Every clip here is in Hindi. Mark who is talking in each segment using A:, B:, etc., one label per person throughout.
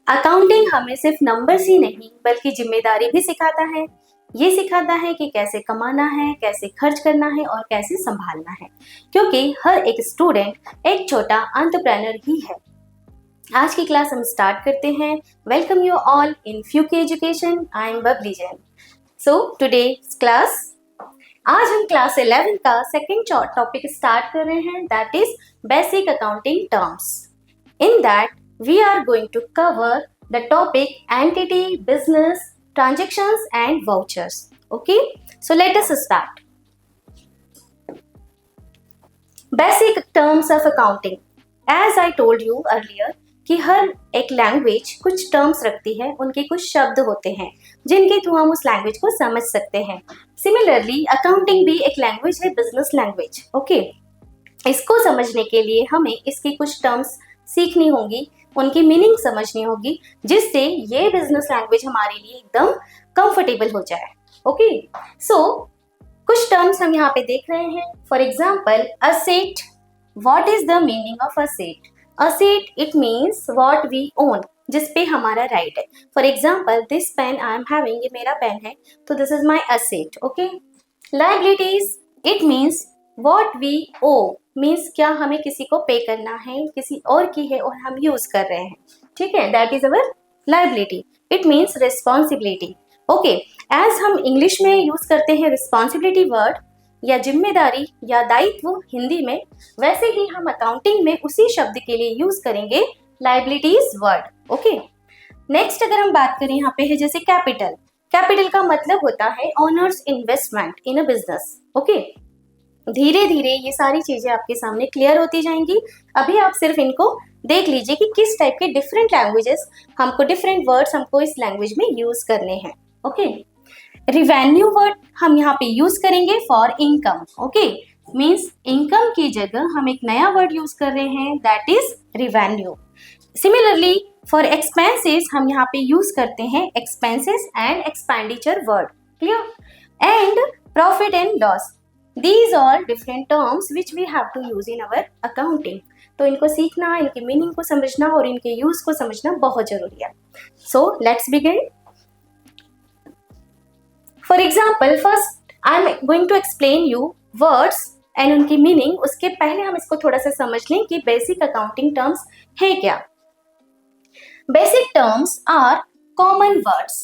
A: अकाउंटिंग हमें सिर्फ नंबर्स ही नहीं बल्कि जिम्मेदारी भी सिखाता है। ये सिखाता है कि कैसे कमाना है, कैसे खर्च करना है और कैसे संभालना है, क्योंकि हर एक स्टूडेंट एक छोटा एंटरप्रेन्योर ही है। आज की क्लास हम स्टार्ट करते हैं। वेलकम यू ऑल इन फ्यूके education. I am Babli Jain. So today class, आज हम क्लास 11 का सेकंड टॉपिक स्टार्ट कर रहे हैं, that is basic accounting terms. In that we are going to cover the topic entity, business, transactions and vouchers. Okay, so let us start. Basic terms of accounting. As I told you earlier कि हर एक लैंग्वेज कुछ टर्म्स रखती है, उनके कुछ शब्द होते हैं जिनके थ्रू हम उस लैंग्वेज को समझ सकते हैं। सिमिलरली अकाउंटिंग भी एक लैंग्वेज है, बिजनेस लैंग्वेज। ओके, इसको समझने के लिए हमें इसकी कुछ टर्म्स सीखनी होगी, उनकी मीनिंग समझनी होगी, जिससे ये बिजनेस लैंग्वेज हमारे लिए एकदम कंफर्टेबल हो जाए। ओके, सो कुछ टर्म्स हम यहाँ पे देख रहे हैं। For example, asset. What is the meaning of asset? Asset it means what we own, जिसपे हमारा राइट है। For example, this pen I am having, ये मेरा पेन है, तो this is my asset. Okay, liabilities it means what we owe, means क्या हमें किसी को पे करना है, किसी और की है और हम यूज कर रहे हैं। ठीक है, that is our liability. It means responsibility. Okay, as हम इंग्लिश में यूज करते हैं रिस्पॉन्सिबिलिटी वर्ड या जिम्मेदारी या दायित्व हिंदी में, वैसे ही हम अकाउंटिंग में उसी शब्द के लिए यूज करेंगे लायबिलिटीज वर्ड। ओके, नेक्स्ट अगर हम बात करें यहाँ पे है जैसे कैपिटल। कैपिटल का मतलब होता है honours investment in a business. Okay, धीरे धीरे ये सारी चीजें आपके सामने क्लियर होती जाएंगी। अभी आप सिर्फ इनको देख लीजिए कि किस टाइप के डिफरेंट लैंग्वेजेस हमको, डिफरेंट वर्ड्स हमको इस लैंग्वेज में यूज करने हैं। ओके, रिवेन्यू वर्ड हम यहाँ पे यूज करेंगे for income. Okay, means income की जगह हम एक नया वर्ड यूज कर रहे हैं, that is revenue. Similarly for expenses हम यहाँ पे यूज करते हैं expenses and expenditure word. Clear? And profit and loss, these all different terms which we have to use in our accounting. तो इनको सीखना, इनके मीनिंग को समझना और इनके यूज को समझना बहुत जरूरी है। So let's begin. For example, first I am going to explain you words and उनकी मीनिंग। उसके पहले हम इसको थोड़ा सा समझ लें कि बेसिक अकाउंटिंग टर्म्स है क्या। Basic terms are common words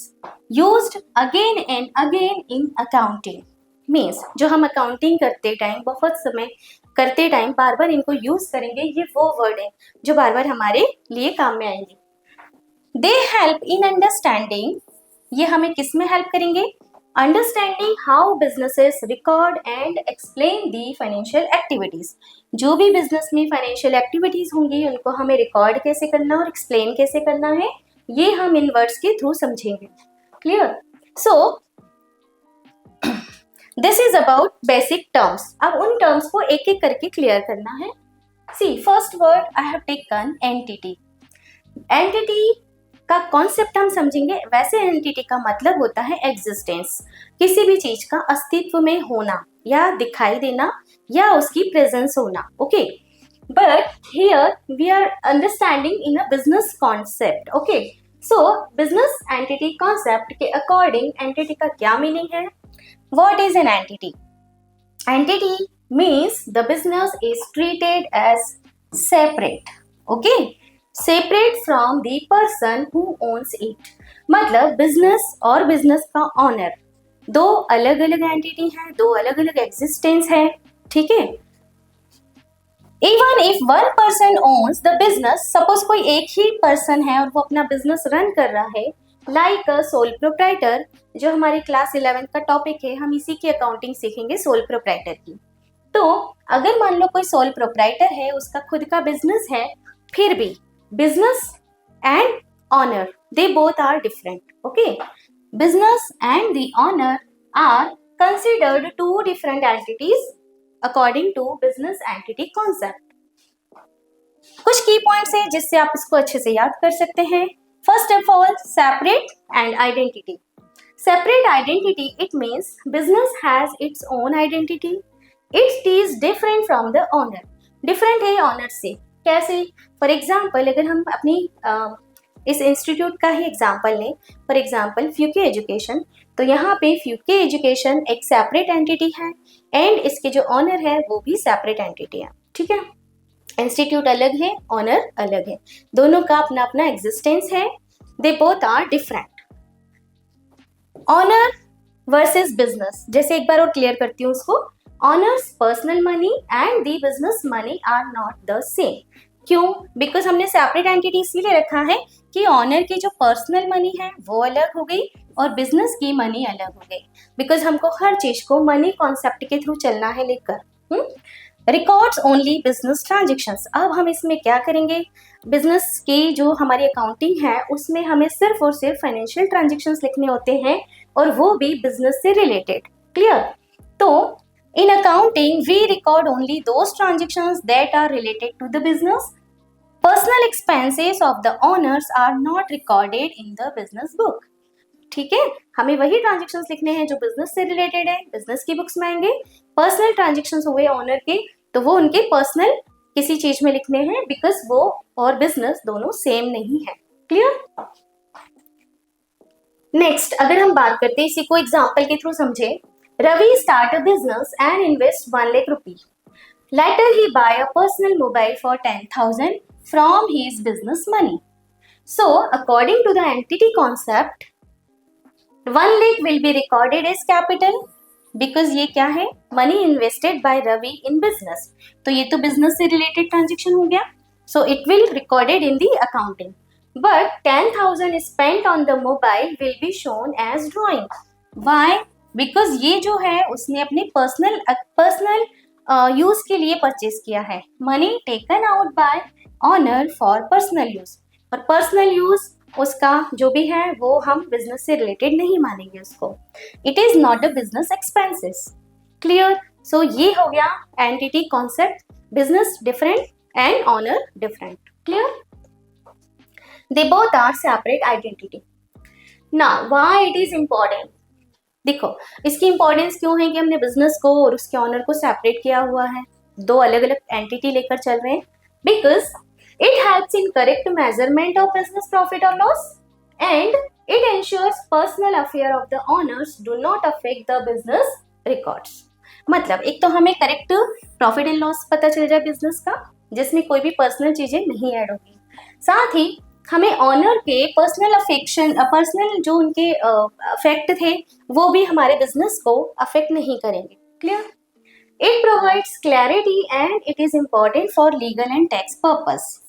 A: used again and again in accounting. Means जो हम अकाउंटिंग करते टाइम, बहुत समय करते टाइम बार बार इनको यूज करेंगे। ये वो वर्ड है जो बार बार हमारे लिए काम में आएंगे। दे हेल्प इन अंडरस्टैंडिंग, ये हमें किस में हेल्प करेंगे? Understanding how businesses record and explain the financial activities. जो भी बिजनेस में फाइनेंशियल एक्टिविटीज होंगी उनको हमें रिकॉर्ड कैसे करना और एक्सप्लेन कैसे करना है, ये हम इन वर्ड्स के थ्रू समझेंगे। Clear? So this is about basic terms. अब उन टर्म्स को एक एक करके क्लियर करना है। See, first word I have taken entity. Entity का कॉन्सेप्ट हम समझेंगे। वैसे एंटिटी का मतलब होता है एग्जिस्टेंस, किसी भी चीज का अस्तित्व में होना या दिखाई देना या उसकी प्रेजेंस होना। Okay, but here we are understanding in a business concept. Okay, so business entity concept के अकॉर्डिंग एंटिटी का क्या मीनिंग है? What is an entity? Entity means the business is treated as separate. Okay? Separate from the person who owns it. मतलब business और business का owner दो अलग अलग एंटिटी हैं, दो अलग अलग एग्जिस्टेंस है। ठीक है? Even if one person owns the business, suppose कोई एक ही पर्सन है और वो अपना बिजनेस रन कर रहा है, लाइक अ सोल प्रोप्राइटर, जो हमारे क्लास 11 का टॉपिक है, हम इसी की अकाउंटिंग सीखेंगे, सोल प्रोप्राइटर की। तो अगर मान लो कोई सोल प्रोप्राइटर है, उसका खुद का बिजनेस है, फिर भी business and owner they both are different. Okay, business and the owner are considered two different entities according to business entity concept. कुछ की पॉइंट्स है जिससे आप इसको अच्छे से याद कर सकते हैं। First of all, separate and identity. Separate identity, it means business has its own identity. It is different from the owner. Different है owner से। कैसे? For example, अगर हम अपनी इस इंस्टीट्यूट का ही एग्जाम्पल लें, फॉर एग्जाम्पल फ्यूके एजुकेशन, तो यहाँ पे फ्यूके एजुकेशन एक सेपरेट एंटिटी है एंड इसके जो ऑनर है वो भी सेपरेट एंटिटी है, ठीक है। इंस्टीट्यूट अलग है, ऑनर अलग है, दोनों का अपना अपना एग्जिस्टेंस है, they both are different. Owner versus business, जैसे एक बार और क्लियर करती हूँ उसको, owners personal money and the business money are not the same. क्यों? बिकॉज हमने सेपरेट एंटिटी इसीलिए रखा है कि ऑनर की जो पर्सनल मनी है वो अलग हो गई और बिजनेस की मनी अलग हो गई, बिकॉज हमको हर चीज को मनी कॉन्सेप्ट के थ्रू चलना है लेकर। रिकॉर्ड्स ओनली बिजनेस ट्रांजेक्शंस, अब हम इसमें क्या करेंगे, बिजनेस की जो हमारी अकाउंटिंग है उसमें हमें सिर्फ और सिर्फ फाइनेंशियल ट्रांजेक्शंस लिखने होते हैं और वो भी बिजनेस से रिलेटेड। क्लियर? तो in accounting we record only those transactions that are related to the business. Personal expenses of the owners are not recorded in the business book. ठीक है, हमें वही ट्रांजेक्शंस लिखने हैं जो बिजनेस से रिलेटेड है, बिजनेस की बुक्स में आएंगे। पर्सनल ट्रांजेक्शंस हुए ऑनर के तो वो उनके पर्सनल किसी चीज में लिखने हैं, बिकॉज वो और बिजनेस दोनों सेम नहीं है। क्लियर? नेक्स्ट अगर हम बात करते हैं, इसी को एग्जाम्पल के थ्रू समझे। Ravi start a business and invest 1 lakh rupee. Later he buy a personal mobile for 10,000 from his business money. So according to the entity concept, 1 lakh will be recorded as capital because ये क्या है, money invested by Ravi in business. तो ये तो business से related transaction हो गया, so it will recorded in the accounting. But 10,000 spent on the mobile will be shown as drawing. Why? Because ये जो है उसने अपने पर्सनल यूज के लिए परचेज किया है, money taken out by honour for personal use, और पर्सनल यूज उसका जो भी है वो हम बिजनेस से रिलेटेड नहीं मानेंगे उसको, it is not a business expenses. Clear? So ये हो गया entity concept, business different and owner different. Clear? They both are separate identity. Now why it is important, देखो इसकी इंपॉर्टेंस क्यों है कि हमने बिजनेस को और उसके ऑनर को सेपरेट किया हुआ है, दो अलग अलग एंटिटी लेकर चल रहे हैं, because it helps in correct measurement of business profit और loss and it ensures personal affair of the owners do not affect the business records. मतलब एक तो हमें करेक्ट प्रॉफिट एंड लॉस पता चल जाए बिजनेस का, जिसमें कोई भी पर्सनल चीजें नहीं ऐड होगी, साथ ही हमें ऑनर के पर्सनल अफेक्शन, पर्सनल जो उनके अफेक्ट थे वो भी हमारे बिजनेस को अफेक्ट नहीं करेंगे। Clear? It provides clarity and it is important for legal and tax purpose.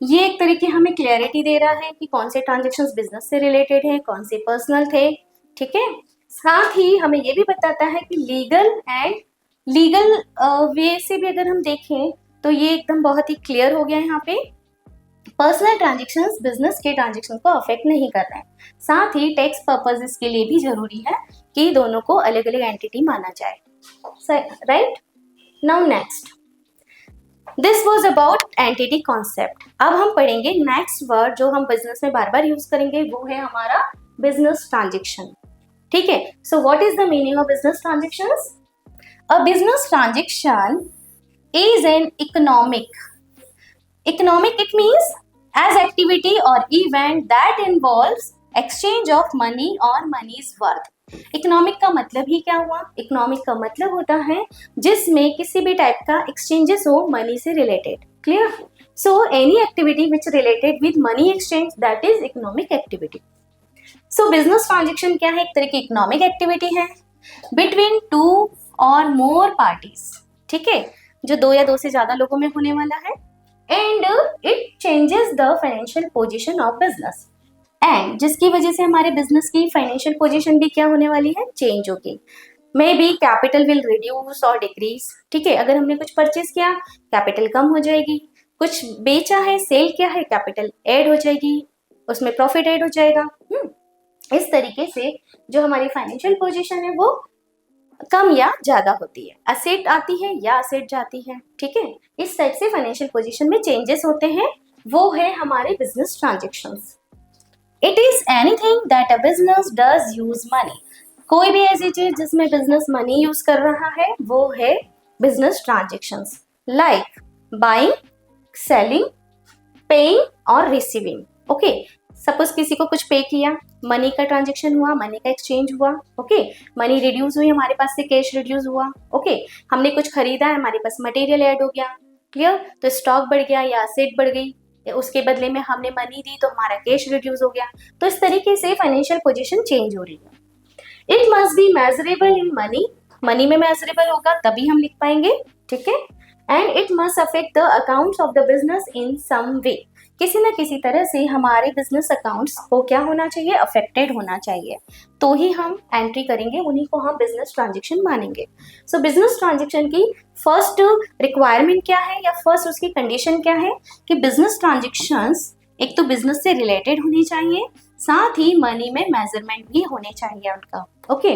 A: ये एक तरीके हमें क्लैरिटी दे रहा है कि कौन से ट्रांजेक्शंस बिजनेस से रिलेटेड हैं, कौन से पर्सनल थे, ठीक है। साथ ही हमें ये भी बताता है कि लीगल वे से भी अगर हम देखें तो ये एकदम बहुत ही क्लियर हो गया है, यहाँ पे पर्सनल ट्रांजेक्शंस बिजनेस के ट्रांजेक्शन को अफेक्ट नहीं कर रहे हैं। साथ ही टैक्स पर्पसेस के लिए भी जरूरी है कि दोनों को अलग अलग एंटिटी माना जाए। Right? Now next, this was about entity concept. अब हम पढ़ेंगे नेक्स्ट वर्ड जो हम बिजनेस में बार बार यूज करेंगे, वो है हमारा बिजनेस ट्रांजेक्शन। ठीक है, so what is the meaning of business transactions? A business transaction is an Economic, it means as activity or event that involves exchange of money or money's worth. Economic का मतलब ही क्या हुआ? इकोनॉमिक का मतलब होता है जिसमें किसी भी टाइप का एक्सचेंजेस हो मनी से related. Clear? So any activity which related with money exchange that is economic activity. So business transaction क्या है? एक तरह की इकोनॉमिक एक्टिविटी है बिटवीन टू और मोर पार्टीज, ठीक है, जो दो या दो से ज्यादा लोगों में होने वाला है, and it changes the financial position of business, and जिसकी वजह से हमारे बिजनेस की फाइनेंशियल पोजीशन भी क्या होने वाली है? चेंज होगी। May be capital will reduce और डिक्रीज, ठीक है, अगर हमने कुछ परचेज किया कैपिटल कम हो जाएगी, कुछ बेचा है सेल किया है कैपिटल ऐड हो जाएगी, उसमें प्रॉफिट ऐड हो जाएगा। इस तरीके से जो हमारी फाइनेंशियल पोजीशन है वो कम या ज्यादा होती है, असेट आती है या असेट जाती है, ठीक है, इस टाइप से फाइनेंशियल पोजीशन में चेंजेस होते हैं, वो है हमारे business transactions. It is anything that a business does use money, कोई भी ऐसी चीज जिसमें बिजनेस मनी यूज कर रहा है वो है business transactions, like buying, selling, paying और रिसीविंग। ओके, सपोज किसी को कुछ पे किया, मनी का ट्रांजेक्शन हुआ, मनी का एक्सचेंज हुआ, ओके, मनी रिड्यूस हुई हमारे पास से, कैश रिड्यूस हुआ, ओके, हमने कुछ खरीदा है, हमारे पास मटेरियल ऐड हो गया, क्लियर, तो स्टॉक बढ़ गया या असेट बढ़ गई, उसके बदले में हमने मनी दी तो हमारा कैश रिड्यूस हो गया। तो इस तरीके से फाइनेंशियल पोजीशन चेंज हो रही है। It must be measurable in money, money में मेजरेबल होगा तभी हम लिख पाएंगे, ठीक है। And it must affect the accounts of the business in some way, किसी न किसी तरह से हमारे बिजनेस अकाउंट्स को क्या होना चाहिए, अफेक्टेड होना चाहिए, तो ही हम एंट्री करेंगे, उन्हीं को हम बिजनेस ट्रांजेक्शन मानेंगे। सो बिजनेस ट्रांजेक्शन की फर्स्ट रिक्वायरमेंट क्या है या फर्स्ट उसकी कंडीशन क्या है कि बिजनेस ट्रांजेक्शंस एक तो बिजनेस से रिलेटेड होनी चाहिए, साथ ही मनी में मेजरमेंट भी होने चाहिए उनका, okay.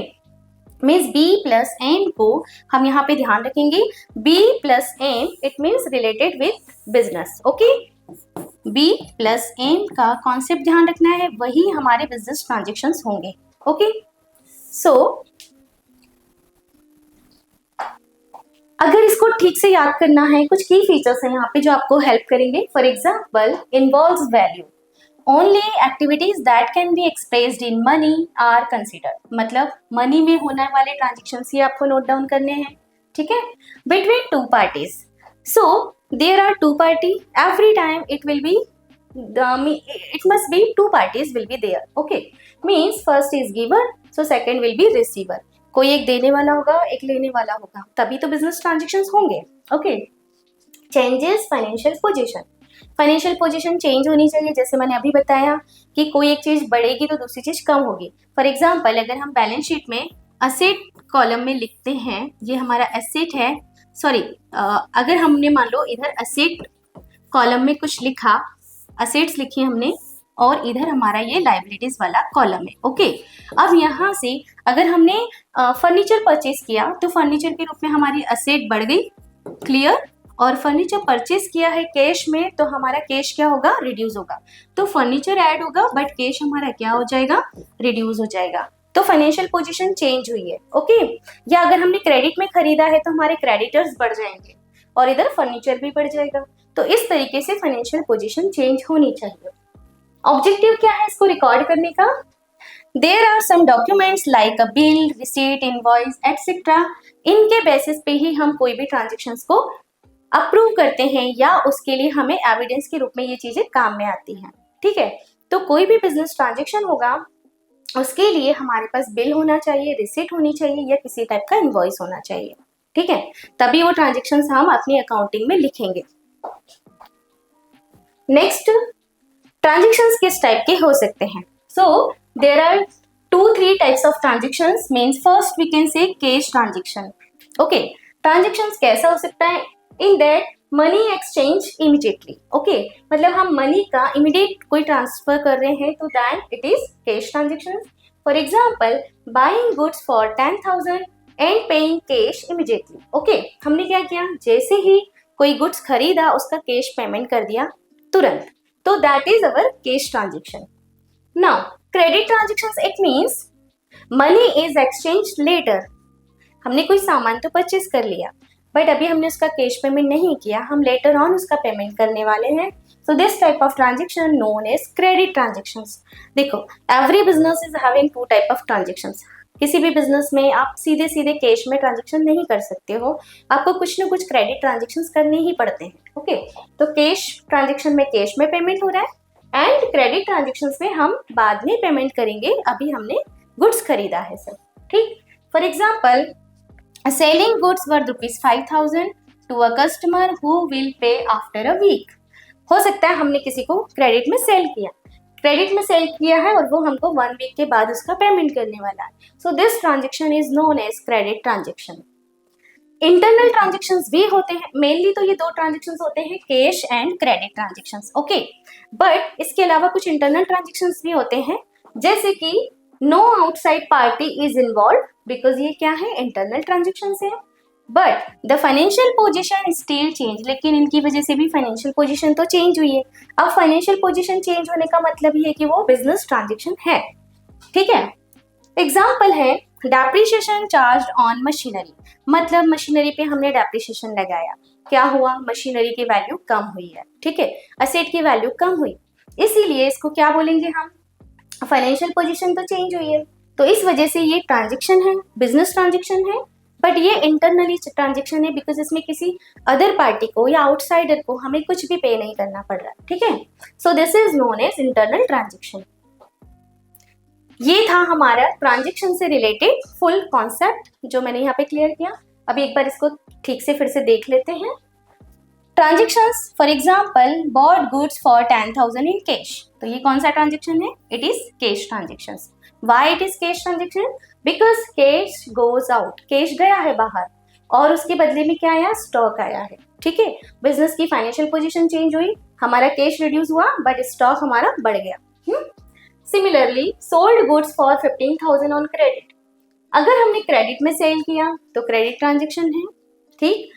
A: Means B plus M को हम यहाँ पे ध्यान रखेंगे, B plus M it means related with business, okay. B plus M का कॉन्सेप्ट ध्यान रखना है, वही हमारे बिजनेस ट्रांजेक्शन्स होंगे, ओके। सो अगर इसको ठीक से याद करना है, कुछ की फीचर्स हैं यहाँ पे जो आपको हेल्प करेंगे। For example, involves value, only activities that can be expressed in money are considered, मतलब मनी में होने वाले ट्रांजेक्शन ही आपको नोट डाउन करने हैं, ठीक है। Between two parties, so there are two party, every time it will be it must be two parties will be there, okay, means first is giver, so second will be receiver, कोई एक देने वाला होगा एक लेने वाला होगा, तभी तो बिजनेस ट्रांजेक्शन्स होंगे, okay. Changes financial position, financial position change होनी चाहिए, जैसे मैंने अभी बताया कि कोई एक चीज बढ़ेगी तो दूसरी चीज कम होगी। फॉर एग्जाम्पल, अगर हम बैलेंस शीट में असेट कॉलम में लिखते हैं, ये हमारा एसेट है, सॉरी, अगर हमने मान लो इधर असेट कॉलम में कुछ लिखा, असेट्स लिखी हमने, और इधर हमारा ये लाइबिलिटीज वाला कॉलम है, ओके। अब यहाँ से अगर हमने फर्नीचर परचेज किया तो फर्नीचर के रूप में हमारी असेट बढ़ गई, क्लियर, और फर्नीचर परचेज किया है कैश में तो हमारा कैश क्या होगा, रिड्यूस होगा, तो फर्नीचर ऐड होगा बट कैश हमारा क्या हो जाएगा, रिड्यूस हो जाएगा, तो फाइनेंशियल पोजीशन चेंज हुई है, ओके। या अगर हमने क्रेडिट में खरीदा है तो हमारे क्रेडिटर्स बढ़ जाएंगे और इधर फर्नीचर भी बढ़ जाएगा, तो इस तरीके से फाइनेंशियल पोजीशन चेंज होनी चाहिए। ऑब्जेक्टिव क्या है इसको रिकॉर्ड करने का, there are some documents like a bill, receipt, invoice etcetera, इनके बेसिस पे ही हम कोई भी ट्रांजेक्शन्स को अप्रूव करते हैं या उसके लिए हमें एविडेंस के रूप में ये चीजें काम में आती हैं, ठीक है। तो कोई भी बिजनेस ट्रांजेक्शन होगा उसके लिए हमारे पास बिल होना चाहिए, रिसीट होनी चाहिए या किसी टाइप का इनवॉइस होना चाहिए, ठीक है, तभी वो ट्रांजेक्शन्स हम अपनी अकाउंटिंग में लिखेंगे। नेक्स्ट, ट्रांजेक्शन्स किस टाइप के हो सकते हैं, so there are 2-3 types of transactions, means first we can say cash transaction, okay. Transactions कैसा हो सकता है, in that money exchange immediately, okay, मतलब हम मनी का इमीडिएट कोई ट्रांसफर कर रहे हैं तो then it is cash transaction. For example, buying goods for 10,000 and paying cash immediately, okay, हमने क्या किया, जैसे ही कोई गुड्स खरीदा उसका कैश पेमेंट कर दिया तुरंत, तो that is our cash transaction. Now credit transactions, it means money is exchange later, हमने कोई सामान तो परचेज कर लिया बट अभी हमने उसका कैश पेमेंट नहीं किया, हम लेटर ऑन उसका पेमेंट करने वाले हैं, so this type of transaction known as credit transactions. देखो, every business is having 2 type of transactions, किसी भी बिजनेस में आप सीधे सीधे कैश में ट्रांजेक्शन नहीं कर सकते हो, आपको कुछ ना कुछ क्रेडिट ट्रांजेक्शंस करने ही पड़ते हैं, ओके। तो कैश ट्रांजेक्शन में कैश में पेमेंट हो रहा है एंड क्रेडिट ट्रांजेक्शंस में हम बाद में पेमेंट करेंगे, अभी हमने गुड्स खरीदा है सब, ठीक। For example, selling goods worth ₹5,000 to a customer who will pay after a week, हो सकता है हमने किसी को क्रेडिट में सेल किया, क्रेडिट में सेल किया है और वो हमको 1 वीक के बाद उसका पेमेंट करने वाला है, so this transaction is known as credit transaction. Internal transactions भी होते हैं, मेनली तो ये 2 ट्रांजेक्शंस होते हैं, cash and credit transactions, okay, but इसके अलावा कुछ इंटरनल ट्रांजेक्शंस भी होते हैं, जैसे कि no outside party is involve, because ये क्या है, इंटरनल ट्रांजेक्शंस है, but the financial position still change, लेकिन इनकी वजह से भी फाइनेंशियल पोजीशन तो चेंज हुई है। अब फाइनेंशियल पोजीशन चेंज होने का मतलब ये है कि वो बिजनेस ट्रांजेक्शन है, ठीक है। एग्जाम्पल है डेप्रिसिएशन चार्ज ऑन मशीनरी, मतलब मशीनरी पे हमने डेप्रिसिएशन लगाया, क्या हुआ, मशीनरी की वैल्यू कम हुई है, ठीक है, असेट की वैल्यू कम हुई, इसीलिए इसको क्या बोलेंगे हम, फाइनेंशियल पोजीशन तो चेंज हुई है, तो इस वजह से ये ट्रांजेक्शन है, बिजनेस ट्रांजेक्शन है, बट ये इंटरनली ट्रांजेक्शन है बिकॉज इसमें किसी अदर पार्टी को या आउटसाइडर को हमें कुछ भी पे नहीं करना पड़ रहा, ठीक है। So this is known as internal transaction. ये था हमारा ट्रांजेक्शन से रिलेटेड फुल कॉन्सेप्ट जो मैंने यहाँ पे क्लियर किया। अभी एक बार इसको ठीक से फिर से देख लेते हैं। Transactions for example bought goods for 10,000 in cash, तो ये कौन सा ट्रांजेक्शन है, it is cash transactions. Why it is cash transaction, because cash goes out, cash गया है बाहर और उसके बदले में क्या आया, स्टॉक आया है, ठीक है। बिजनेस की फाइनेंशियल पोजीशन चेंज हुई, हमारा कैश रिड्यूस हुआ बट स्टॉक हमारा बढ़ गया। Similarly sold goods for 15,000 on credit, अगर हमने क्रेडिट में सेल किया तो क्रेडिट ट्रांजेक्शन है, ठीक,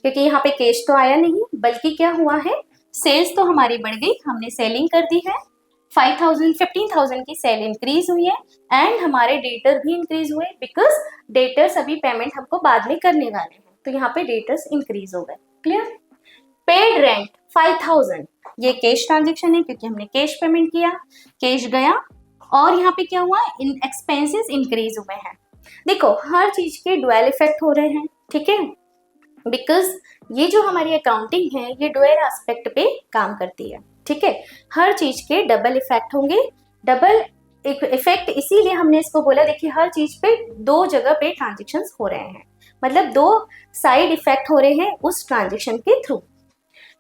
A: क्योंकि यहाँ पे कैश तो आया नहीं बल्कि क्या हुआ है, सेल्स तो हमारी बढ़ गई, हमने सेलिंग कर दी है, 15,000 की सेल इंक्रीज हुई है एंड हमारे डेटर भी इंक्रीज हुए बिकॉज डेटर्स अभी पेमेंट हमको बाद में करने वाले हैं, तो यहाँ पे डेटर्स इंक्रीज हो गए, क्लियर। पेड रेंट 5,000, ये कैश ट्रांजेक्शन है क्योंकि हमने कैश पेमेंट किया, कैश गया और यहाँ पे क्या हुआ, इन एक्सपेंसेस इंक्रीज हुए हैं। देखो हर चीज के डुअल इफेक्ट हो रहे हैं, ठीक है, बिकॉज ये जो हमारी अकाउंटिंग है ये डुअल एस्पेक्ट पे काम करती है, ठीक है। हर चीज के डबल इफेक्ट होंगे, डबल इफेक्ट इसीलिए हमने इसको बोला, देखिए हर चीज पे दो जगह पे ट्रांजेक्शंस हो रहे हैं, मतलब दो साइड इफेक्ट हो रहे हैं उस ट्रांजेक्शन के थ्रू।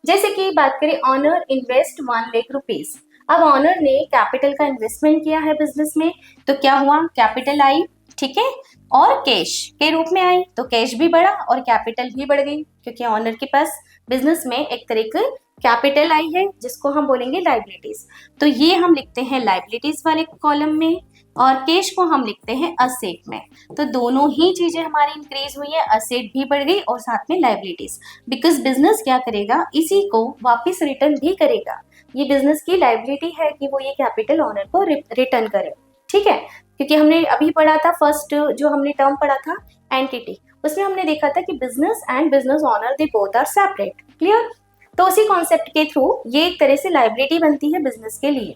A: जैसे कि बात करें ऑनर इन्वेस्ट 1 लाख रुपीज, अब ऑनर ने कैपिटल का इन्वेस्टमेंट किया है बिजनेस में, तो क्या हुआ, कैपिटल आई, ठीक है, और कैश के रूप में आई, तो कैश भी बढ़ा और कैपिटल भी बढ़ गई क्योंकि ऑनर के पास बिजनेस में एक तरह की कैपिटल आई है जिसको हम बोलेंगे लाइबिलिटीज, तो ये हम लिखते हैं लाइबिलिटीज वाले कॉलम में और कैश को हम लिखते हैं असेट में, तो दोनों ही चीजें हमारी इंक्रीज हुई है, असेट भी बढ़ गई और साथ में लाइबिलिटीज, बिकॉज बिजनेस क्या करेगा, इसी को वापस रिटर्न भी करेगा, ये बिजनेस की लाइबिलिटी है कि वो ये कैपिटल ऑनर को रिटर्न करे, ठीक है, क्योंकि हमने अभी पढ़ा था फर्स्ट जो हमने टर्म पढ़ा था एंटिटी, उसमें हमने देखा था कि business and business owner they both are separate, clear. तो उसी कॉन्सेप्ट के थ्रू ये एक तरह से लाइबिलिटी बनती है बिजनेस के लिए,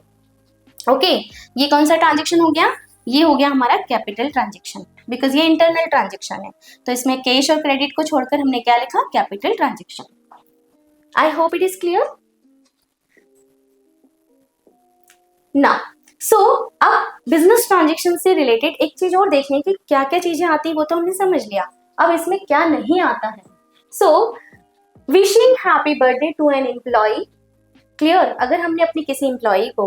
A: ओके। ये कौन सा ट्रांजेक्शन हो गया, ये हो गया हमारा कैपिटल ट्रांजेक्शन, बिकॉज ये इंटरनल ट्रांजेक्शन है, तो इसमें कैश और क्रेडिट को छोड़कर हमने क्या लिखा, capital transaction. I hope it is clear ना। सो अब बिजनेस ट्रांजेक्शन से रिलेटेड एक चीज और देखने की क्या क्या चीजें आती है वो तो हमने समझ लिया, अब इसमें क्या नहीं आता है। So wishing happy birthday to an employee, clear, अगर हमने अपने किसी एम्प्लॉय को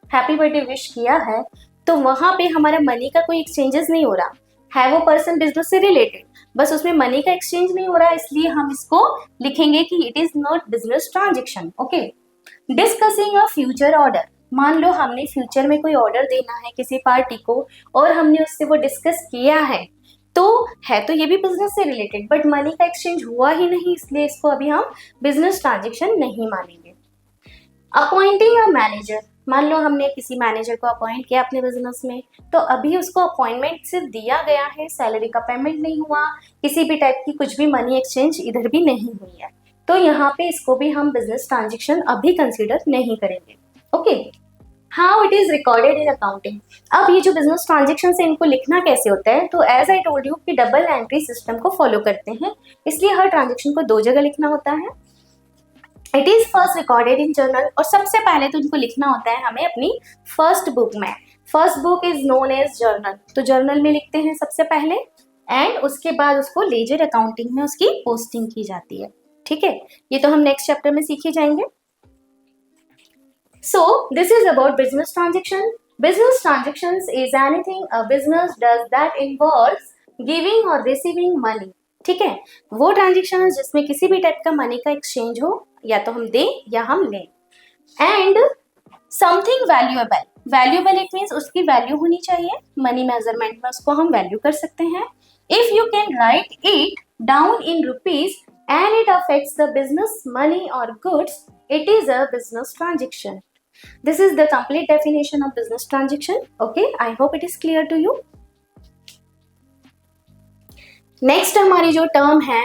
A: हैप्पी बर्थडे विश किया है तो वहां पे हमारा मनी का कोई एक्सचेंजेस नहीं हो रहा है, वो पर्सन बिजनेस से रिलेटेड, बस उसमें मनी का एक्सचेंज नहीं हो रहा है, इसलिए हम इसको लिखेंगे कि it is not business transaction, okay. Discussing a future order, मान लो हमने फ्यूचर में कोई ऑर्डर देना है किसी पार्टी को और हमने उससे वो डिस्कस किया है, तो ये भी बिजनेस से रिलेटेड बट मनी का एक्सचेंज हुआ ही नहीं, इसलिए इसको अभी हम बिजनेस ट्रांजेक्शन नहीं मानेंगे। अपॉइंटिंग अ मैनेजर, मान लो हमने किसी मैनेजर को अपॉइंट किया अपने बिजनेस में, तो अभी उसको अपॉइंटमेंट सिर्फ दिया गया है, सैलरी का पेमेंट नहीं हुआ, किसी भी टाइप की कुछ भी मनी एक्सचेंज इधर भी नहीं हुई है, तो यहाँ पे इसको भी हम बिजनेस ट्रांजेक्शन अभी कंसिडर नहीं करेंगे, okay. How it is recorded in accounting, अब ये जो बिजनेस ट्रांजेक्शन है इनको लिखना कैसे होता है, तो एज आई टोल्ड यू कि डबल एंट्री सिस्टम को फॉलो करते हैं, इसलिए हर ट्रांजेक्शन को दो जगह लिखना होता है। It is first recorded in journal, और सबसे पहले तो इनको लिखना होता है हमें अपनी फर्स्ट बुक में, first book is known as journal, तो जर्नल में लिखते हैं सबसे पहले एंड उसके बाद उसको लेजर अकाउंटिंग में उसकी पोस्टिंग की जाती है, ठीक है, ये तो हम नेक्स्ट चैप्टर में सीखे जाएंगे। So this is about business transaction. Business transactions is anything a business does that involves giving or receiving money. ठीक है, वो ट्रांजेक्शन जिसमें किसी भी टाइप का मनी का एक्सचेंज हो, या तो हम दें या हम लें। And something valuable, valuable it means उसकी वैल्यू होनी चाहिए, मनी मेजरमेंट में उसको हम वैल्यू कर सकते हैं। If you can write it down in rupees and it affects the business money और goods, it is a business transaction. This is the complete definition of business transaction. Okay, I hope it is clear to you. Next हमारी जो टर्म है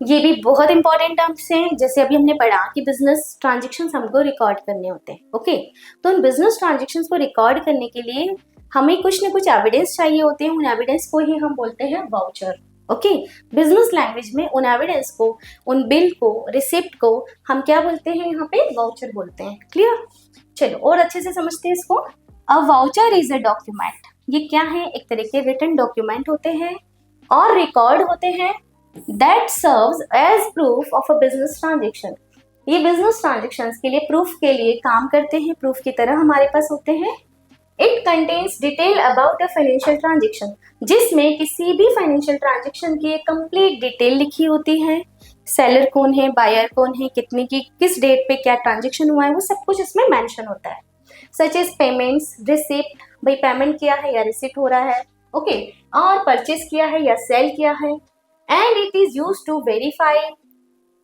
A: ये भी बहुत इंपॉर्टेंट टर्म्स हैं। जैसे अभी हमने पढ़ा कि बिजनेस ट्रांजेक्शन्स हमको रिकॉर्ड करने होते हैं। ओके, तो उन बिजनेस ट्रांजेक्शन्स को रिकॉर्ड करने के लिए हमें कुछ ना कुछ एविडेंस चाहिए होते हैं। उन एविडेंस को ही हम बोलते हैं वाउचर। ओके, बिजनेस लैंग्वेज में उन एविडेंस को, उन बिल को, रिसिप्ट को हम क्या बोलते हैं? यहाँ पे वाउचर बोलते हैं। क्लियर? चलो और अच्छे से समझते हैं इसको। अ वाउचर इज अ डॉक्यूमेंट। ये क्या है? एक तरह के रिटन डॉक्यूमेंट होते हैं और रिकॉर्ड होते हैं that serves as proof of a business transaction। ये बिजनेस ट्रांजेक्शन्स के लिए प्रूफ के लिए काम करते हैं, प्रूफ की तरह हमारे पास होते हैं। It contains detail about a financial transaction, जिसमें किसी भी फाइनेंशियल ट्रांजेक्शन की एक कंप्लीट डिटेल लिखी होती है। सेलर कौन है, बायर कौन है, कितने की, किस डेट पे क्या ट्रांजेक्शन हुआ है, वो सब कुछ इसमें मेंशन होता है। सच एज पेमेंट्स, रिसिप्ट, भाई पेमेंट किया है या रिसिप्ट हो रहा है। ओके, और परचेज किया है या सेल किया है। And it is used to verify,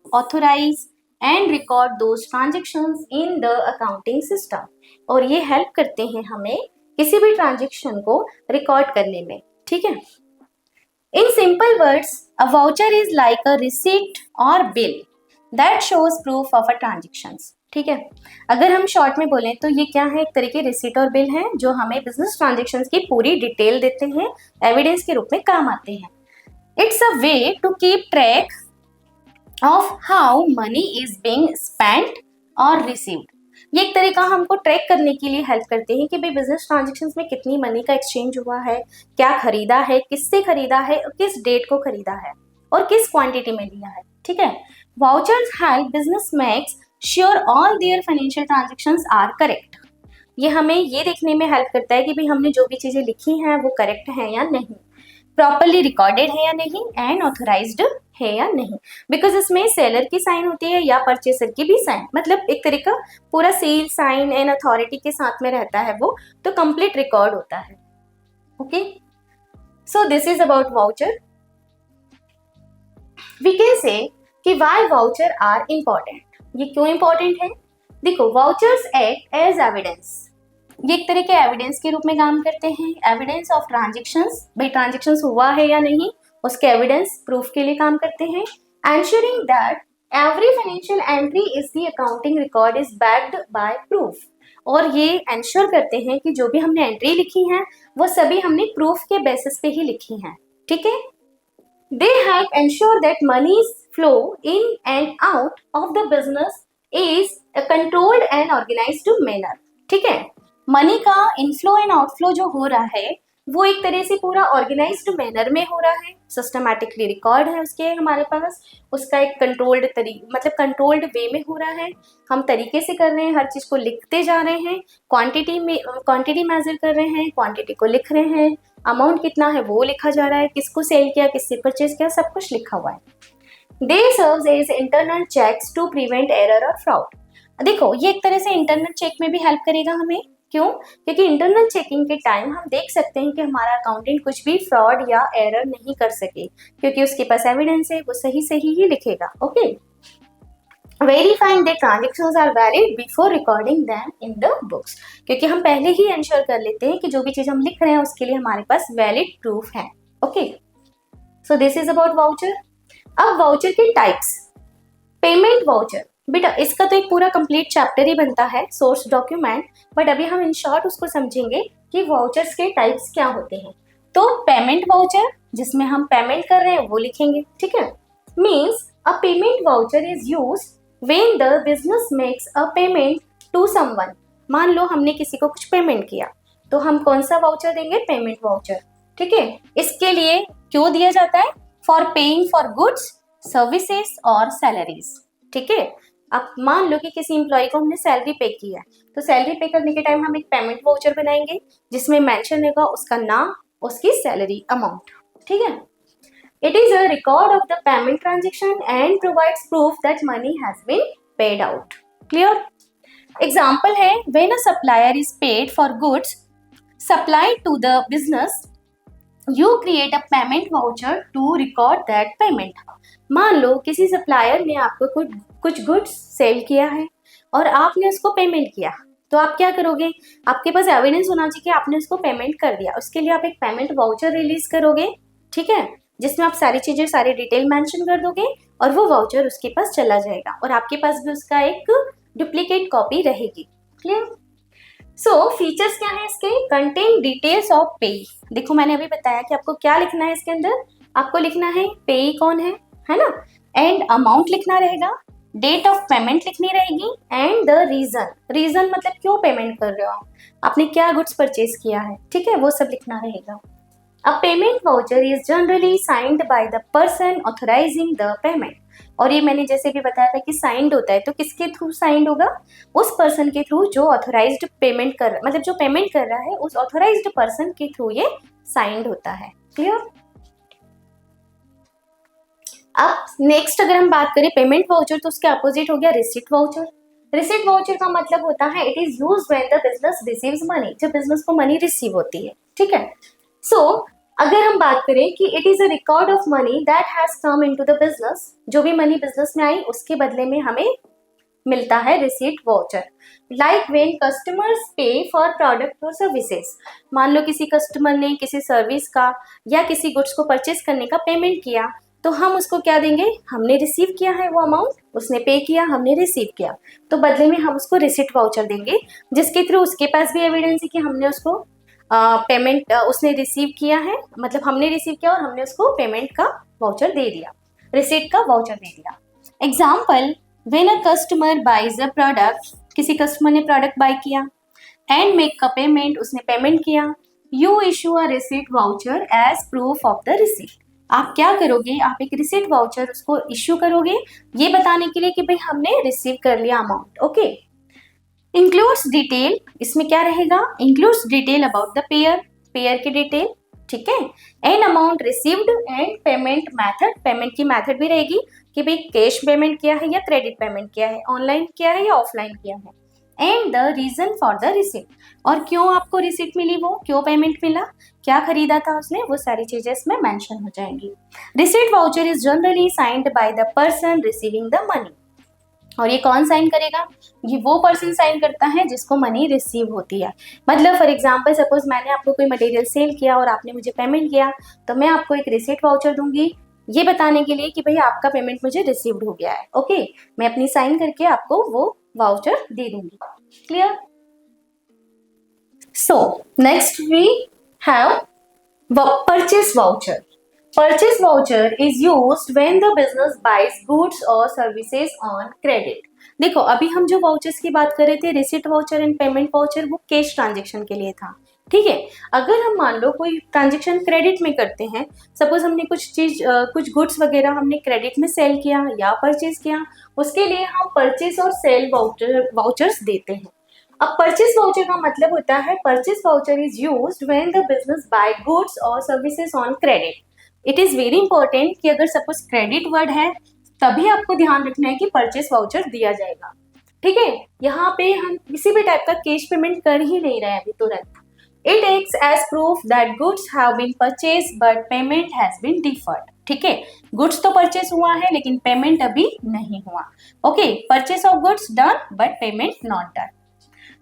A: authorize and record those transactions in the accounting system। और ये हेल्प करते हैं हमें किसी भी ट्रांजेक्शन को रिकॉर्ड करने में। ठीक है, in simple words a voucher is like a receipt और bill that shows proof of a transactions. ठीक है, अगर हम शॉर्ट में बोलें तो ये क्या है? एक तरीके रिसीट और बिल है जो हमें बिजनेस ट्रांजेक्शन्स की पूरी डिटेल देते हैं, एविडेंस के रूप में काम आते हैं। It's a way to keep track of how money is being spent or received। ये एक तरीका हमको ट्रैक करने के लिए हेल्प करते हैं कि भाई बिजनेस ट्रांजेक्शन्स में कितनी मनी का एक्सचेंज हुआ है, क्या खरीदा है, किससे खरीदा है, किस डेट को खरीदा है और किस क्वांटिटी में लिया है। ठीक है, vouchers help business makes sure all their financial transactions are correct. ये हमें ये देखने में हेल्प करता है कि भाई हमने जो भी चीजें लिखी हैं वो करेक्ट है या नहीं, प्रॉपरली रिकॉर्डेड है या नहीं, एंड ऑथराइज्ड है या नहीं। बिकॉज इसमें सेलर की साइन होती है या परचेसर की भी साइन, मतलब एक तरीका पूरा सील, साइन एंड अथॉरिटी के साथ में रहता है वो, तो कंप्लीट रिकॉर्ड होता है। Okay, so this is about voucher. We can say कि व्हाई वाउचर आर इंपॉर्टेंट। ये क्यों इंपॉर्टेंट है? देखो, वाउचर्स एक्ट एज एविडेंस। ये एक तरह के एविडेंस के रूप में काम करते हैं। एविडेंस ऑफ ट्रांजेक्शन्स, भाई ट्रांजेक्शन्स हुआ है या नहीं उसके एविडेंस, प्रूफ के लिए काम करते हैं। Ensuring that every financial entry is the accounting record is backed by proof. और ये एंश्योर करते हैं कि जो भी हमने एंट्री लिखी है वो सभी हमने प्रूफ के बेसिस पे ही लिखी हैं। ठीक है, they help ensure that moneys flow in and out of the business is a controlled and organised manner. ठीक है, मनी का इनफ्लो एंड आउटफ्लो जो हो रहा है वो एक तरह से पूरा ऑर्गेनाइज्ड मैनर में हो रहा है, सिस्टमैटिकली रिकॉर्ड है उसके हमारे पास, उसका एक कंट्रोल्ड मतलब कंट्रोल्ड वे में हो रहा है। हम तरीके से कर रहे हैं, हर चीज को लिखते जा रहे हैं, क्वांटिटी मेजर कर रहे हैं, क्वांटिटी को लिख रहे हैं, अमाउंट कितना है वो लिखा जा रहा है, किसको सेल किया, किससे परचेज किया, सब कुछ लिखा हुआ है। They serves as internal checks to prevent error और फ्रॉड। देखो, ये एक तरह से इंटरनल चेक में भी हेल्प करेगा हमें। क्यों? क्योंकि इंटरनल चेकिंग के टाइम हम देख सकते हैं कि हमारा अकाउंटेंट कुछ भी फ्रॉड या एरर नहीं कर सके, क्योंकि उसके पास एविडेंस है, वो सही सही ही लिखेगा। Okay, verifying the transactions are valid before recording them in the books, क्योंकि हम पहले ही इंश्योर कर लेते हैं कि जो भी चीज हम लिख रहे हैं उसके लिए हमारे पास वैलिड प्रूफ है। Okay, so this is about voucher. अब वाउचर के टाइप्स। पेमेंट वाउचर, बेटा इसका तो एक पूरा कंप्लीट चैप्टर ही बनता है, सोर्स डॉक्यूमेंट, बट अभी हम इन शॉर्ट उसको समझेंगे कि वाउचर्स के टाइप्स क्या होते हैं। तो पेमेंट वाउचर, जिसमें हम पेमेंट कर रहे हैं वो लिखेंगे। ठीक है, means a payment voucher is used when the business makes a payment to someone. मान लो हमने किसी को कुछ पेमेंट किया, तो हम कौन सा वाउचर देंगे? Payment voucher. ठीक है, इसके लिए क्यों दिया जाता है? For paying for goods, services और सैलरीज। ठीक है, अब मान लो कि किसी एम्प्लॉय को हमने सैलरी पे की है, तो सैलरी पे करने के टाइम हम एक पेमेंट वाउचर बनाएंगे जिसमें मेंशन होगा उसका नाम, उसकी सैलरी अमाउंट। ठीक है, it is a record of the payment transaction and provides proof that money has been paid out. Clear? Example है, when a supplier is paid for goods supplied to the business, you create a payment voucher to record that payment. मान लो किसी सप्लायर ने आपको कुछ गुड्स सेल किया है और आपने उसको पेमेंट किया, तो आप क्या करोगे? आपके पास एविडेंस होना चाहिए कि आपने उसको पेमेंट कर दिया, उसके लिए आप एक पेमेंट वाउचर रिलीज करोगे। ठीक है, जिसमें आप सारी चीजें, सारी डिटेल मेंशन कर दोगे और वो वाउचर उसके पास चला जाएगा और आपके पास भी उसका एक डुप्लीकेट कॉपी रहेगी। क्लियर? सो फीचर्स क्या है इसके? कंटेन डिटेल्स ऑफ पे। देखो मैंने अभी बताया कि आपको क्या लिखना है इसके अंदर। आपको लिखना है पे कौन है ना, एंड अमाउंट लिखना रहेगा, डेट ऑफ पेमेंट लिखनी रहेगी, एंड द रीजन। रीजन मतलब क्यों पेमेंट कर रहे हो आप, आपने क्या गुड्स परचेज किया है, ठीक है, वो सब लिखना रहेगा। A payment voucher is generally signed by the person authorizing the payment। और ये मैंने जैसे भी बताया था कि साइंड होता है, तो किसके थ्रू साइंड होगा? उस पर्सन के थ्रू जो ऑथोराइज्ड पेमेंट कर, मतलब जो पेमेंट कर रहा है उस ऑथोराइज्ड पर्सन के थ्रू ये साइंड होता है। क्लियर? अब नेक्स्ट अगर हम बात करें पेमेंट वाउचर, तो उसके अपोजिट हो गया रिसीट वाउचर। रिसीट वाउचर का मतलब होता है it is used when the business receives money, जब बिजनेस को मनी रिसीव होती है, ठीक है। सो अगर हम बात करें कि it is a record of money that has come into the business, जो भी मनी बिजनेस में आई उसके बदले में हमें मिलता है receipt voucher. Like when customers पे फॉर प्रोडक्ट और सर्विसेज, मान लो किसी कस्टमर ने किसी सर्विस का या किसी गुड्स को परचेज करने का पेमेंट किया, तो हम उसको क्या देंगे? हमने रिसीव किया है वो अमाउंट, उसने पे किया, हमने रिसीव किया, तो बदले में हम उसको रिसीट वाउचर देंगे, जिसके थ्रू उसके पास भी एविडेंस है कि हमने उसको पेमेंट उसने रिसीव किया है, मतलब हमने रिसीव किया और हमने उसको पेमेंट का वाउचर दे दिया, रिसीट का वाउचर दे दिया। Example, when a customer buys a product, किसी कस्टमर ने प्रोडक्ट बाय किया, एंड मेक अ पेमेंट, उसने पेमेंट किया, you issue a receipt voucher as proof of the receipt. आप क्या करोगे? आप एक रिसीट वाउचर उसको इश्यू करोगे ये बताने के लिए कि भाई हमने रिसीव कर लिया अमाउंट। ओके। इंक्लूड्स डिटेल, इसमें क्या रहेगा? Includes detail about the pair, pair की डिटेल, ठीक है, and amount received and payment method, payment की मेथड भी रहेगी कि भाई कैश पेमेंट किया है या क्रेडिट पेमेंट किया है, ऑनलाइन किया है या ऑफलाइन किया है, and the reason for the receipt, और क्यों आपको रिसीट मिली, वो क्यों पेमेंट मिला, क्या खरीदा था उसने, वो सारी चीजें इसमें मेंशन हो जाएंगी। Receipt voucher is generally signed by the person receiving the money, और ये कौन साइन करेगा? ये वो पर्सन साइन करता है जिसको मनी रिसीव होती है। मतलब फॉर एग्जांपल सपोज मैंने आपको कोई मटेरियल सेल किया और आपने मुझे पेमेंट किया, तो मैं आपको एक रिसीट वाउचर दूंगी ये बताने के लिए कि भाई आपका पेमेंट मुझे रिसीव्ड हो गया है। ओके, मैं अपनी साइन करके आपको वो वाउचर दे दूंगी। Clear? So next we have purchase voucher. Purchase voucher is used when the business buys goods or services on credit। देखो अभी हम जो वाउचर्स की बात कर रहे थे, receipt voucher and payment voucher, वो कैश ट्रांजेक्शन के लिए था, ठीक है। अगर हम मान लो कोई ट्रांजेक्शन क्रेडिट में करते हैं, सपोज हमने कुछ चीज कुछ गुड्स वगैरह हमने क्रेडिट में सेल किया या परचेज किया, उसके लिए हम परचेज और सेल वाउचर्स देते हैं। अब परचेज वाउचर का मतलब होता है purchase voucher is used when the business buy goods और services on credit. It is very important कि अगर सपोज क्रेडिट वर्ड है तभी आपको ध्यान रखना है कि परचेस वाउचर दिया जाएगा, ठीक है। यहाँ पे हम किसी भी टाइप का कैश पेमेंट कर ही नहीं रहे हैं अभी तुरंत। It acts as proof that goods have been purchase but payment has been deferred, ठीक है। गुड्स तो परचेस हुआ है लेकिन पेमेंट अभी नहीं हुआ। Okay, purchase of goods done but payment not done.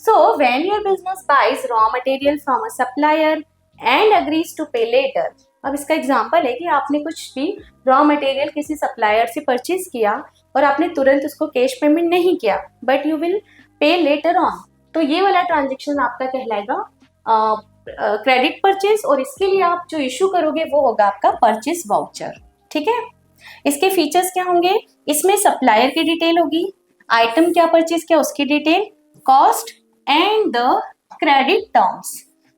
A: So when your business buys raw material from a supplier and agrees to pay later. अब इसका एग्जाम्पल है कि आपने कुछ भी रॉ मटेरियल किसी सप्लायर से परचेज किया और आपने तुरंत उसको कैश पेमेंट नहीं किया, but you will pay later on, तो ये वाला ट्रांजेक्शन आपका कहलाएगा क्रेडिट परचेज, और इसके लिए आप जो इशू करोगे वो होगा आपका परचेज वाउचर, ठीक है। इसके फीचर्स क्या होंगे? इसमें सप्लायर की डिटेल होगी, आइटम क्या परचेज किया उसकी detail, cost and the credit terms.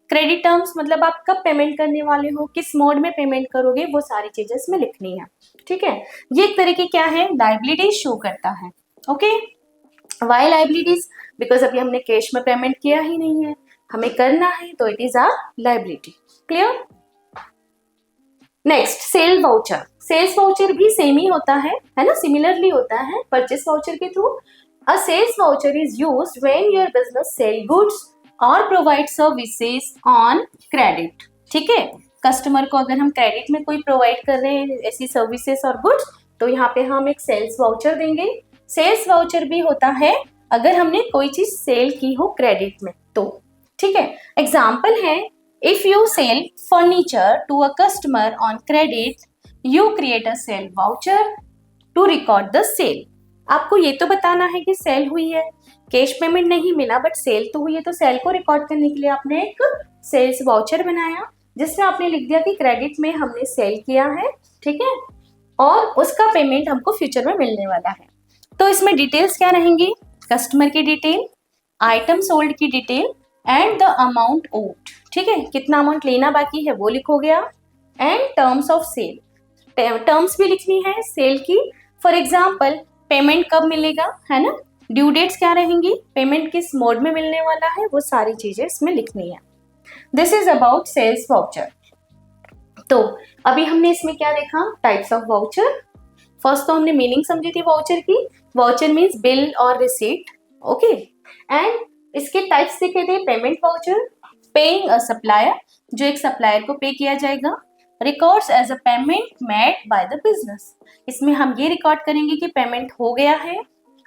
A: Credit terms मतलब आप कब पेमेंट करने वाले हो, किस मोड में पेमेंट करोगे, वो सारी चीजें इसमें लिखनी है, ठीक है। ये एक तरीके क्या है, लायबिलिटी शो करता है। Okay, Y liabilities? बिकॉज अभी हमने कैश में पेमेंट किया ही नहीं है, हमें करना है, तो it is our liability. Clear? Next, sale voucher. Sales voucher भी सेम ही होता है ना, सिमिलरली होता है परचेस वाउचर के through. A sales voucher is used when your business sell goods और प्रोवाइड सर्विसेज ऑन क्रेडिट, ठीक है। कस्टमर को अगर हम क्रेडिट में कोई प्रोवाइड कर रहे हैं ऐसी सर्विसेज और गुड्स, तो यहाँ पे हम एक सेल्स वाउचर देंगे। सेल्स वाउचर भी होता है अगर हमने कोई चीज सेल की हो क्रेडिट में, तो ठीक है। एग्जाम्पल है, if you sell furniture to a customer on credit, you create a sale voucher to record the sale. आपको ये तो बताना है कि सेल हुई है, कैश पेमेंट नहीं मिला बट सेल तो हुई है, तो सेल को रिकॉर्ड करने के लिए आपने एक सेल्स वाउचर बनाया जिसमें आपने लिख दिया कि क्रेडिट में हमने सेल किया है, ठीक है, और उसका पेमेंट हमको फ्यूचर में मिलने वाला है। तो इसमें डिटेल्स क्या रहेंगी? कस्टमर की डिटेल, आइटम सोल्ड की detail and the amount owed, ठीक है, कितना अमाउंट लेना बाकी है वो लिखोगे आप, and terms of sale, terms भी लिखनी है सेल की। फॉर एग्जाम्पल पेमेंट कब मिलेगा, है ना, ड्यू डेट्स क्या रहेंगी, पेमेंट किस मोड में मिलने वाला है, वो सारी चीजें इसमें लिखनी है। This is about sales voucher. तो अभी हमने इसमें क्या देखा? Types of voucher. फर्स्ट तो हमने मीनिंग समझी थी वाउचर की। वाउचर मीन्स बिल और रिसीट, ओके। एंड इसके टाइप्स देखे थे, payment voucher, paying a supplier, जो एक सप्लायर को पे किया जाएगा, records as a payment made by the business, इसमें हम ये रिकॉर्ड करेंगे कि पेमेंट हो गया है,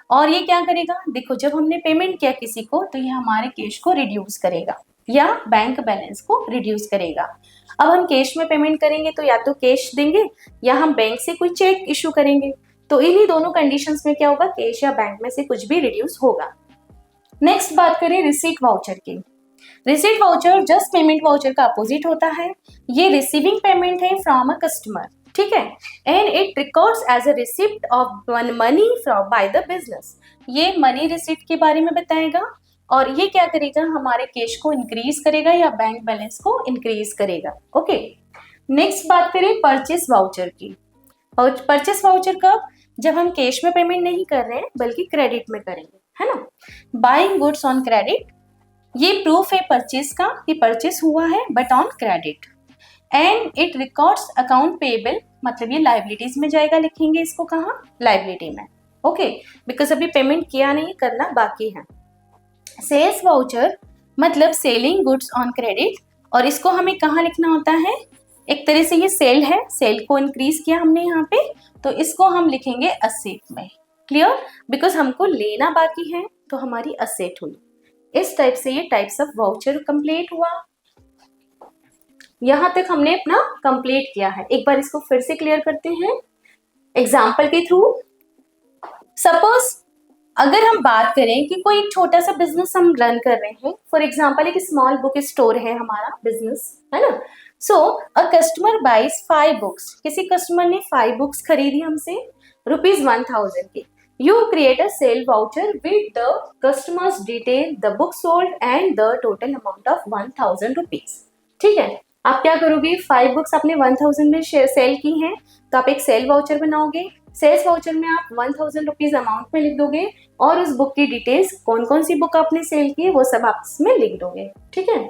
A: और ये क्या करेगा, देखो जब हमने पेमेंट किया किसी को तो ये हमारे कैश को रिड्यूस करेगा या बैंक बैलेंस को रिड्यूस करेगा। अब हम कैश में पेमेंट करेंगे तो या तो कैश देंगे या हम बैंक से कोई चेक इशू करेंगे, तो इन्हीं दोनों कंडीशंस में क्या होगा, कैश या बैंक में से कुछ भी रिड्यूस होगा। नेक्स्ट बात करें रिसीट वाउचर की। Receipt voucher just payment voucher का अपोजिट होता है। ये रिसीविंग पेमेंट है फ्रॉम अ कस्टमर, ठीक है, and it records as a receipt of money from by the business. ये मनी रिसिप्ट के बारे में बताएगा और ये क्या करेगा, हमारे कैश को इंक्रीज करेगा या बैंक बैलेंस को इंक्रीज करेगा, ओके। नेक्स्ट बात करें परचेस वाउचर की। परचेस वाउचर कब, जब हम कैश में पेमेंट नहीं कर रहे हैं बल्कि क्रेडिट में करेंगे, है ना। बाइंग गुड्स ऑन क्रेडिट, ये प्रूफ है परचेस का कि परचेस हुआ है but on credit. And it records account payable, मतलब ये लाइबिलिटीज में जाएगा, लिखेंगे इसको कहाँ, लाइबिलिटी में, ओके, बिकॉज अभी पेमेंट किया नहीं, करना बाकी है। सेल्स वाउचर मतलब सेलिंग गुड्स ऑन क्रेडिट, और इसको हमें कहाँ लिखना होता है, एक तरह से ये सेल है, सेल को इंक्रीज किया हमने यहाँ पे, तो इसको हम लिखेंगे असेट में, क्लियर, बिकॉज हमको लेना बाकी है तो हमारी असेट हुई। इस टाइप से ये टाइप्स ऑफ वाउचर कंप्लीट हुआ। यहां तक हमने अपना कंप्लीट किया है। एक बार इसको फिर से क्लियर करते हैं एग्जाम्पल के थ्रू। सपोज अगर हम बात करें कि कोई एक छोटा सा बिजनेस हम रन कर रहे हैं, फॉर एग्जाम्पल एक स्मॉल बुक स्टोर है हमारा बिजनेस, है ना। सो अ कस्टमर बाइज 5 बुक्स, किसी कस्टमर ने 5 बुक्स खरीदी हमसे ₹1000 की। You create a sale voucher with the customer's detail, the book sold and the total amount of 1000 rupees, ठीक है। आप क्या करोगे, 5 बुक्स आपने 1000 में सेल की हैं, तो आप एक सेल वाउचर बनाओगे। सेल्स वाउचर में आप 1000 रुपीज अमाउंट में लिख दोगे और उस बुक की डिटेल्स, कौन कौन सी बुक आपने सेल की है वो सब आप इसमें लिख दोगे, ठीक है।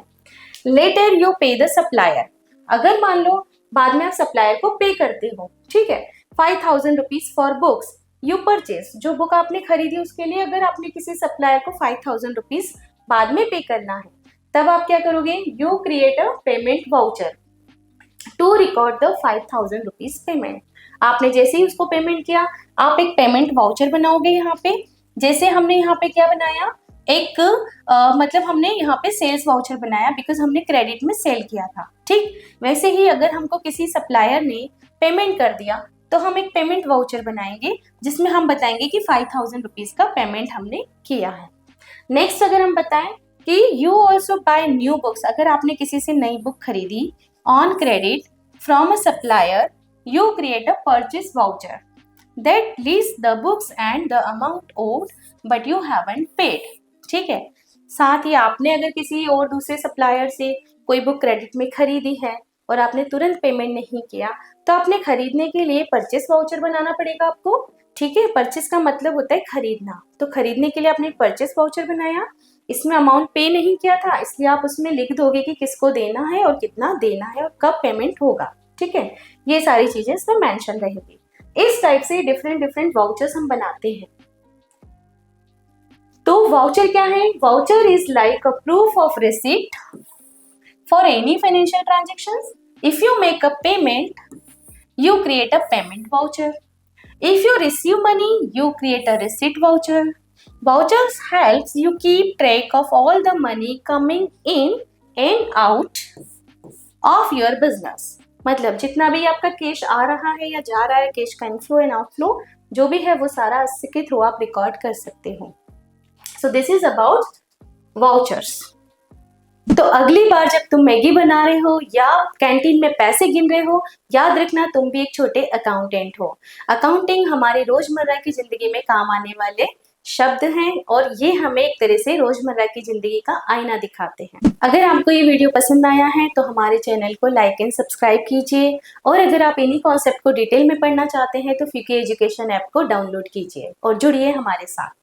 A: लेटर यू पे द सप्लायर, अगर मान लो बाद में आप सप्लायर को पे करते हो, ठीक है, 5000 rupees for books you purchase, जो बुक आपने खरीदी उसके लिए अगर आपने किसी सप्लायर को 5000 रुपीज बाद में पे करना है, तब आप क्या करोगे, you create a payment voucher to record the 5000 rupees payment. आपने जैसे ही उसको पेमेंट किया आप एक पेमेंट वाउचर बनाओगे यहाँ पे, जैसे हमने यहाँ पे क्या बनाया, एक मतलब हमने यहाँ पे सेल्स वाउचर बनाया बिकॉज हमने क्रेडिट में सेल किया था, ठीक। वैसे ही अगर हमको किसी सप्लायर ने पेमेंट कर दिया तो हम एक पेमेंट वाउचर बनाएंगे जिसमें हम बताएंगे कि 5000 रुपीज का पेमेंट हमने किया है। नेक्स्ट अगर हम बताएं कि you also buy new books, अगर आपने किसी से नई बुक खरीदी on credit from a supplier, you create a purchase voucher that list the books and the amount owed but you haven't paid, ठीक है। साथ ही आपने अगर किसी और दूसरे सप्लायर से कोई बुक क्रेडिट में खरीदी है और आपने तुरंत पेमेंट नहीं किया, तो आपने खरीदने के लिए परचेस वाउचर बनाना पड़ेगा आपको, ठीक है। परचेस का मतलब होता है खरीदना, तो खरीदने के लिए आपने परचेस वाउचर बनाया, इसमें अमाउंट पे नहीं किया था इसलिए आप उसमें लिख दोगे कि किसको देना है और कितना देना है और कब पेमेंट होगा, ठीक है। ये सारी चीजें इसमें मेंशन रहेगी। इस टाइप से डिफरेंट डिफरेंट वाउचर्स हम बनाते हैं। तो वाउचर क्या है, voucher is like a proof of receipt for any financial transactions. If you make a payment you create a payment voucher. If you receive money, you create a receipt voucher. Vouchers helps you keep track of all the money coming in and out of your business. मतलब जितना भी आपका कैश आ रहा है या जा रहा है, कैश का इनफ्लो एंड आउटफ्लो, जो भी है वो सारा इसके थ्रू आप रिकॉर्ड कर सकते हो। सो दिस इज अबाउट वाउचर्स। तो अगली बार जब तुम मैगी बना रहे हो या कैंटीन में पैसे गिन रहे हो, याद रखना तुम भी एक छोटे अकाउंटेंट हो। अकाउंटिंग हमारे रोजमर्रा की जिंदगी में काम आने वाले शब्द हैं और ये हमें एक तरह से रोजमर्रा की जिंदगी का आईना दिखाते हैं। अगर आपको ये वीडियो पसंद आया है तो हमारे चैनल को लाइक एंड सब्सक्राइब कीजिए, और अगर आप इन्हीं कॉन्सेप्ट को डिटेल में पढ़ना चाहते हैं तो फ्यूकी एजुकेशन ऐप को डाउनलोड कीजिए और जुड़िए हमारे साथ।